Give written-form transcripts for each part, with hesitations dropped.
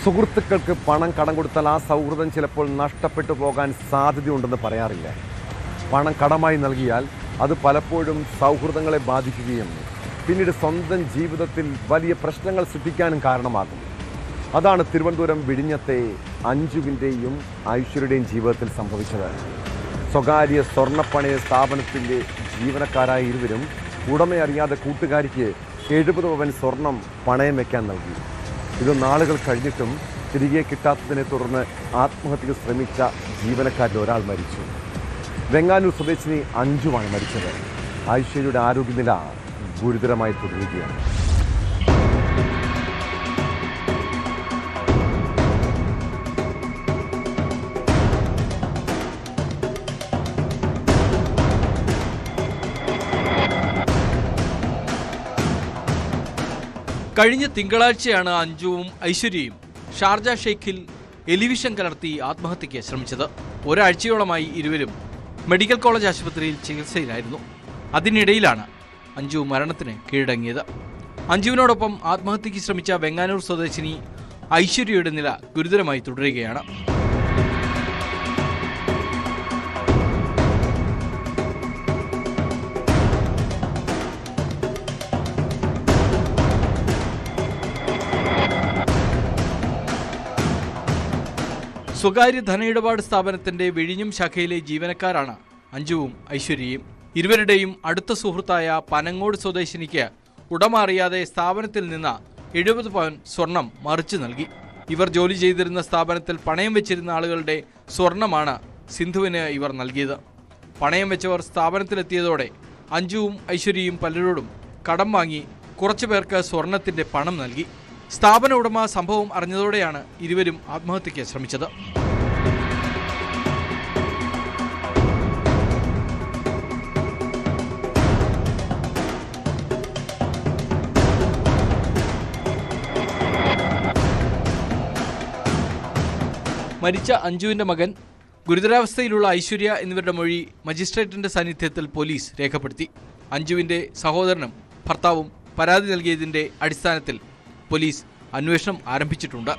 സുഹൃത്തുക്കൾക്ക് പണം കടം കൊടുത്താൽ ആ സൗഹൃദം ചിലപ്പോൾ നഷ്ടപ്പെട്ടു പോകാൻ സാധ്യതയുണ്ടെന്ന് പറയാറില്ല. പണം കടമായി നൽകിയാൽ അത് പലപ്പോഴും സൗഹൃദങ്ങളെ ബാധിക്കുകയും പിന്നീട് സ്വന്തം ജീവിതത്തിൽ വലിയ പ്രശ്നങ്ങൾ സൃഷ്ടിക്കാനും കാരണമാകും. അതാണ് തിരുവനന്തപുരം വിഴിഞ്ഞത്തെ അഞ്ജുവിൻ്റെയും ഐശ്വര്യയുടെയും ജീവിതത്തിൽ സംഭവിച്ചത്. സ്വകാര്യ സ്വർണ്ണപ്പണയ സ്ഥാപനത്തിൻ്റെ ജീവനക്കാരായ ഇരുവരും ഉടമയറിയാതെ കൂട്ടുകാരിക്ക് 70 പവൻ സ്വർണം പണയം വയ്ക്കാൻ നൽകി. ഇത് നാളുകൾ കഴിഞ്ഞിട്ടും തിരികെ കിട്ടാത്തതിനെ തുടർന്ന് ആത്മഹത്യക്ക് ശ്രമിച്ച ജീവനക്കാരിൽ ഒരാൾ മരിച്ചു. വെങ്ങാനൂർ സ്വദേശിനി അഞ്ജുവാണ് മരിച്ചത്. ഐശ്വര്യയുടെ ആരോഗ്യനില ഗുരുതരമായി തുടരുകയാണ്. കഴിഞ്ഞ തിങ്കളാഴ്ചയാണ് അഞ്ജുവും ഐശ്വര്യയും ഷാർജ ഷെയ്ഖിൽ എലിവിഷൻ കലർത്തി ആത്മഹത്യയ്ക്ക് ശ്രമിച്ചത്. ഒരാഴ്ചയോളമായി ഇരുവരും മെഡിക്കൽ കോളേജ് ആശുപത്രിയിൽ ചികിത്സയിലായിരുന്നു. അതിനിടയിലാണ് അഞ്ജു മരണത്തിന് കീഴടങ്ങിയത്. അഞ്ജുവിനോടൊപ്പം ആത്മഹത്യയ്ക്ക് ശ്രമിച്ച വെങ്ങാനൂർ സ്വദേശിനി ഐശ്വര്യയുടെ നില ഗുരുതരമായി തുടരുകയാണ്. സ്വകാര്യ ധനയിടപാട് സ്ഥാപനത്തിന്റെ വിഴിഞ്ഞം ശാഖയിലെ ജീവനക്കാരാണ് അഞ്ജുവും ഐശ്വര്യയും. ഇരുവരുടെയും അടുത്ത സുഹൃത്തായ പനങ്ങോട് സ്വദേശിനിക്ക് ഉടമ അറിയാതെ സ്ഥാപനത്തിൽ നിന്ന് 70 പവൻ സ്വർണം മറിച്ചു നൽകി. ഇവർ ജോലി ചെയ്തിരുന്ന സ്ഥാപനത്തിൽ പണയം വെച്ചിരുന്ന ആളുകളുടെ സ്വർണമാണ് സിന്ധുവിന് ഇവർ നൽകിയത്. പണയം വെച്ചവർ സ്ഥാപനത്തിലെത്തിയതോടെ അഞ്ജുവും ഐശ്വര്യയും പലരോടും കടം വാങ്ങി കുറച്ചു പേർക്ക് സ്വർണത്തിന്റെ പണം നൽകി. സ്ഥാപന ഉടമ സംഭവം അറിഞ്ഞതോടെയാണ് ഇരുവരും ആത്മഹത്യയ്ക്ക് ശ്രമിച്ചത്. മരിച്ച അഞ്ജുവിന്റെ മകൻ, ഗുരുതരാവസ്ഥയിലുള്ള ഐശ്വര്യ എന്നിവരുടെ മൊഴി മജിസ്ട്രേറ്റിന്റെ സാന്നിധ്യത്തിൽ പോലീസ് രേഖപ്പെടുത്തി. അഞ്ജുവിന്റെ സഹോദരനും ഭർത്താവും പരാതി നൽകിയതിന്റെ അടിസ്ഥാനത്തിൽ പോലീസ് അന്വേഷണം ആരംഭിച്ചിട്ടുണ്ട്.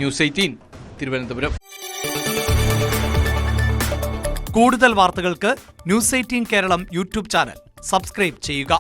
ന്യൂസ് 18 തിരുവനന്തപുരം. കൂടുതൽ വാർത്തകൾക്ക് news 18 Keralam YouTube channel subscribe ചെയ്യുക.